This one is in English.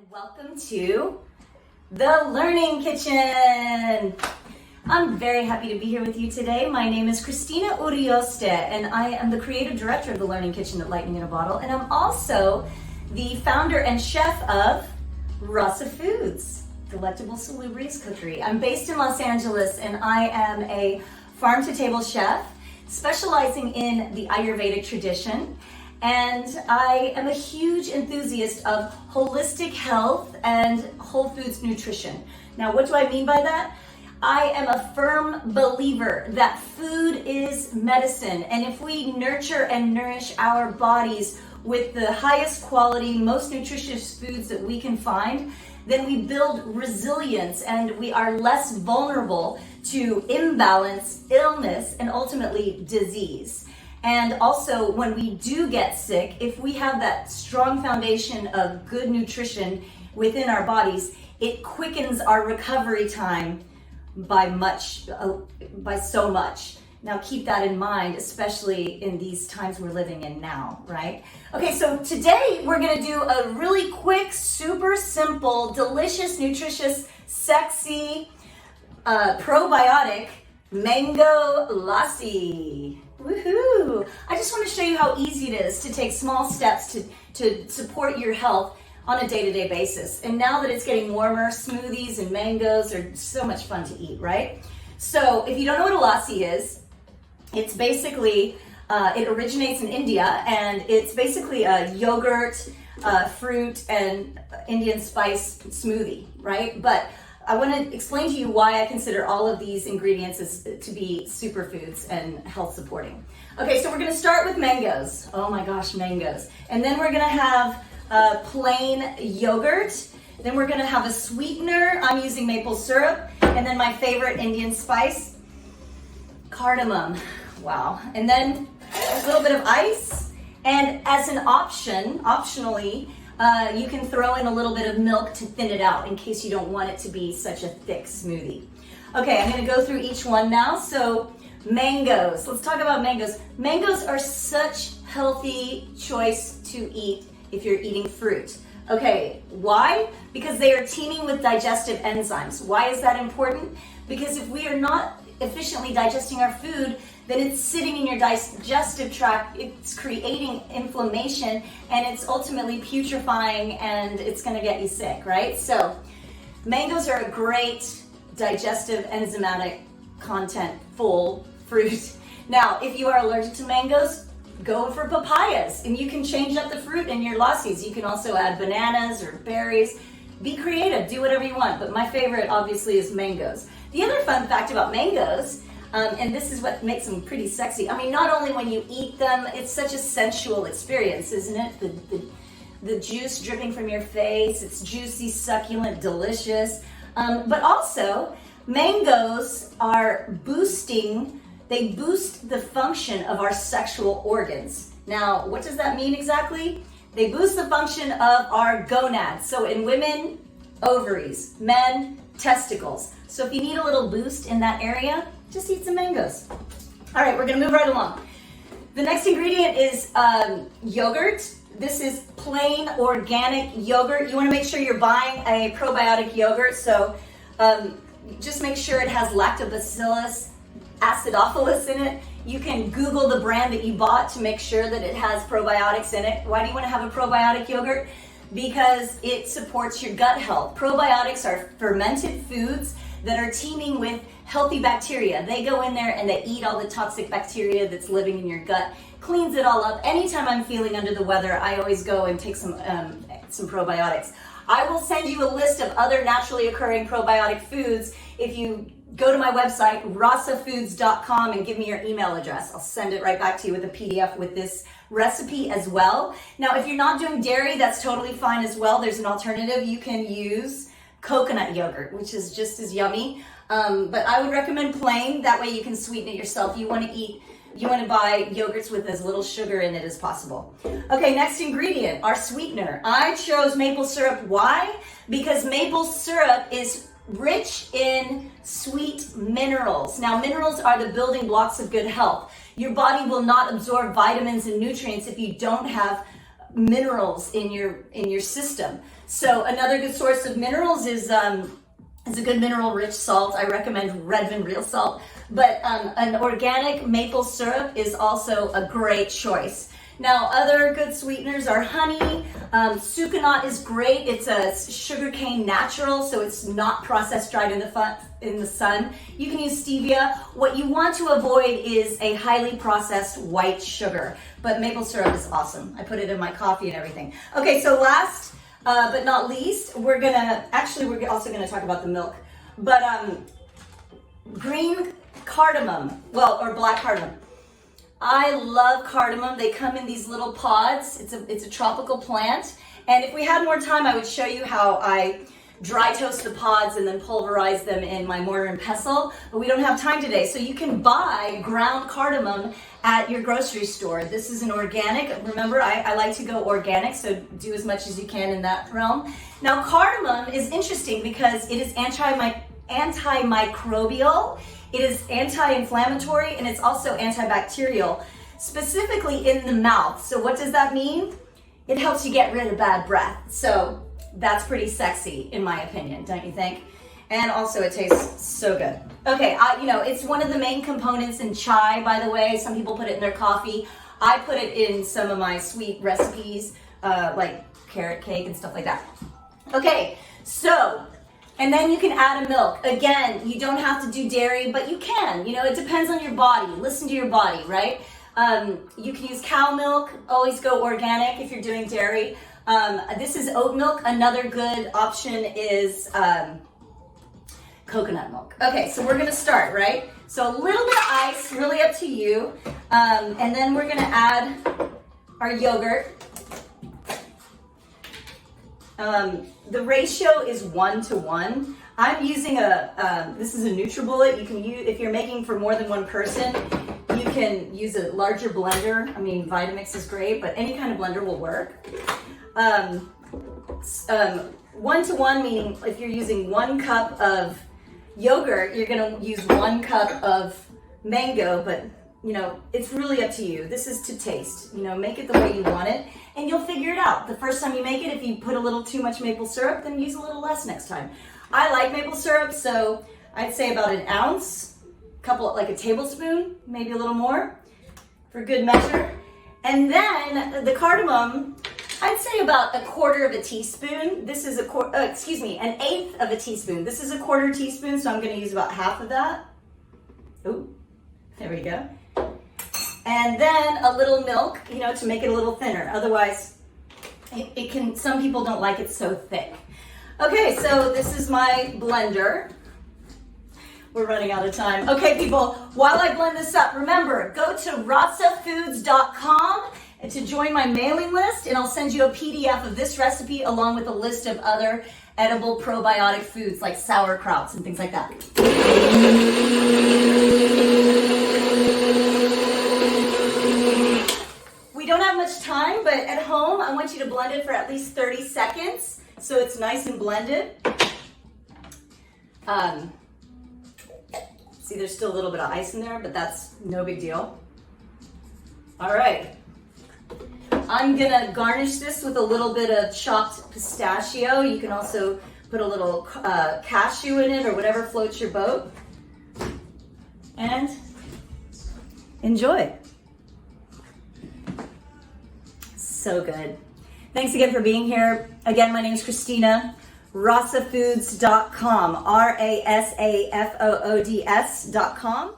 and welcome to the Learning Kitchen. I'm very happy to be here with you today. My name is Cristina Urioste, and I am the creative director of the Learning Kitchen at Lightning in a Bottle, and I'm also the founder and chef of Rasa Foods, Delectable Salubrious Cookery. I'm based in Los Angeles, and I am a farm-to-table chef specializing in the Ayurvedic tradition. And I am a huge enthusiast of holistic health and whole foods nutrition. Now, what do I mean by that? I am a firm believer that food is medicine. And if we nurture and nourish our bodies with the highest quality, most nutritious foods that we can find, then we build resilience and we are less vulnerable to imbalance, illness, and ultimately disease. And also, when we do get sick, if we have that strong foundation of good nutrition within our bodies, it quickens our recovery time by so much. Now keep that in mind, especially in these times we're living in now, right? Okay, so today we're gonna do a really quick, super simple, delicious, nutritious, sexy, probiotic mango lassi. Woohoo! I just want to show you how easy it is to take small steps to support your health on a day-to-day basis. And now that it's getting warmer, smoothies and mangoes are so much fun to eat, right? So if you don't know what a lassi is, it's basically, it originates in India, and it's basically a yogurt, fruit, and Indian spice smoothie, right? But I want to explain to you why I consider all of these ingredients to be superfoods and health supporting. Okay, so we're going to start with mangoes. Oh my gosh, mangoes. And then we're going to have plain yogurt. Then we're going to have a sweetener. I'm using maple syrup. And then my favorite Indian spice, cardamom. Wow. And then a little bit of ice. And as an option, optionally, you can throw in a little bit of milk to thin it out in case you don't want it to be such a thick smoothie. Okay, I'm gonna go through each one now. So mangoes, let's talk about mangoes. Mangoes are such healthy choice to eat if you're eating fruit. Okay, why? Because they are teeming with digestive enzymes. Why is that important? Because if we are not efficiently digesting our food, then it's sitting in your digestive tract, it's creating inflammation, and it's ultimately putrefying, and it's gonna get you sick, right? So mangoes are a great digestive enzymatic content full fruit. Now, if you are allergic to mangoes, go for papayas, and you can change up the fruit in your lassis. You can also add bananas or berries. Be creative, do whatever you want, but my favorite obviously is mangoes. The other fun fact about mangoes, and this is what makes them pretty sexy. I mean, not only when you eat them, it's such a sensual experience, isn't it? The juice dripping from your face, it's juicy, succulent, delicious. But also, mangoes are they boost the function of our sexual organs. Now, what does that mean exactly? They boost the function of our gonads. So in women, ovaries, men, testicles. So if you need a little boost in that area, just eat some mangoes. All right, we're gonna move right along. The next ingredient is yogurt. This is plain organic yogurt. You wanna make sure you're buying a probiotic yogurt, so just make sure it has lactobacillus acidophilus in it. You can Google the brand that you bought to make sure that it has probiotics in it. Why do you wanna have a probiotic yogurt? Because it supports your gut health. Probiotics are fermented foods that are teeming with healthy bacteria. They go in there and they eat all the toxic bacteria that's living in your gut, cleans it all up. Anytime I'm feeling under the weather, I always go and take some probiotics. I will send you a list of other naturally occurring probiotic foods if you go to my website, rasafoods.com, and give me your email address. I'll send it right back to you with a PDF with this recipe as well. Now, if you're not doing dairy, that's totally fine as well. There's an alternative. You can use coconut yogurt, which is just as yummy. But I would recommend plain. That way you can sweeten it yourself. You want to buy yogurts with as little sugar in it as possible. Okay, next ingredient, our sweetener. I chose maple syrup. Why? Because maple syrup is rich in sweet minerals. Now, minerals are the building blocks of good health. Your body will not absorb vitamins and nutrients if you don't have minerals in your system. So another good source of minerals is a good mineral-rich salt. I recommend Redmond real salt, but an organic maple syrup is also a great choice. Now, other good sweeteners are honey. Sucanat is great. It's a sugarcane natural, so it's not processed dried in the sun. You can use stevia. What you want to avoid is a highly processed white sugar, but maple syrup is awesome. I put it in my coffee and everything. Okay, so last but not least, we're also gonna talk about the milk, but green cardamom, or black cardamom. I love cardamom. They come in these little pods. It's a tropical plant. And if we had more time, I would show you how I dry toast the pods and then pulverize them in my mortar and pestle, but we don't have time today. So you can buy ground cardamom at your grocery store. This is an organic. Remember, I like to go organic, so do as much as you can in that realm. Now, cardamom is interesting because it is antimicrobial. It is anti-inflammatory, and it's also antibacterial, specifically in the mouth. So what does that mean? It helps you get rid of bad breath. So that's pretty sexy, in my opinion, don't you think? And also it tastes so good. Okay, it's one of the main components in chai, by the way. Some people put it in their coffee. I put it in some of my sweet recipes, like carrot cake and stuff like that. Okay, so, and then you can add a milk. Again, you don't have to do dairy, but you can. It depends on your body. Listen to your body, right? You can use cow milk. Always go organic if you're doing dairy. This is oat milk. Another good option is coconut milk. Okay, so we're gonna start, right? So a little bit of ice, really up to you. And then we're gonna add our yogurt. The ratio is 1-to-1. I'm using this is a NutriBullet. You can use, if you're making for more than one person, you can use a larger blender. I mean, Vitamix is great, but any kind of blender will work. 1-to-1 meaning if you're using 1 cup of yogurt, you're gonna use 1 cup of mango, but it's really up to you. This is to taste. Make it the way you want it, and you'll figure it out. The first time you make it, if you put a little too much maple syrup, then use a little less next time. I like maple syrup, so I'd say about an ounce, like a tablespoon, maybe a little more, for good measure. And then the cardamom, I'd say about 1/4 teaspoon. This is an 1/8 of a teaspoon. This is 1/4 teaspoon, so I'm gonna use about half of that. Ooh, there we go. And then a little milk, to make it a little thinner. Otherwise, some people don't like it so thick. Okay, so this is my blender. We're running out of time. Okay, people, while I blend this up, remember, go to rasafoods.com to join my mailing list, and I'll send you a PDF of this recipe along with a list of other edible probiotic foods like sauerkrauts and things like that. We don't have much time, but at home, I want you to blend it for at least 30 seconds so it's nice and blended. See, there's still a little bit of ice in there, but that's no big deal. All right. I'm gonna garnish this with a little bit of chopped pistachio. You can also put a little cashew in it or whatever floats your boat. And enjoy. So good. Thanks again for being here. Again, my name is Cristina. Rasafoods.com, RASAFOODS.com.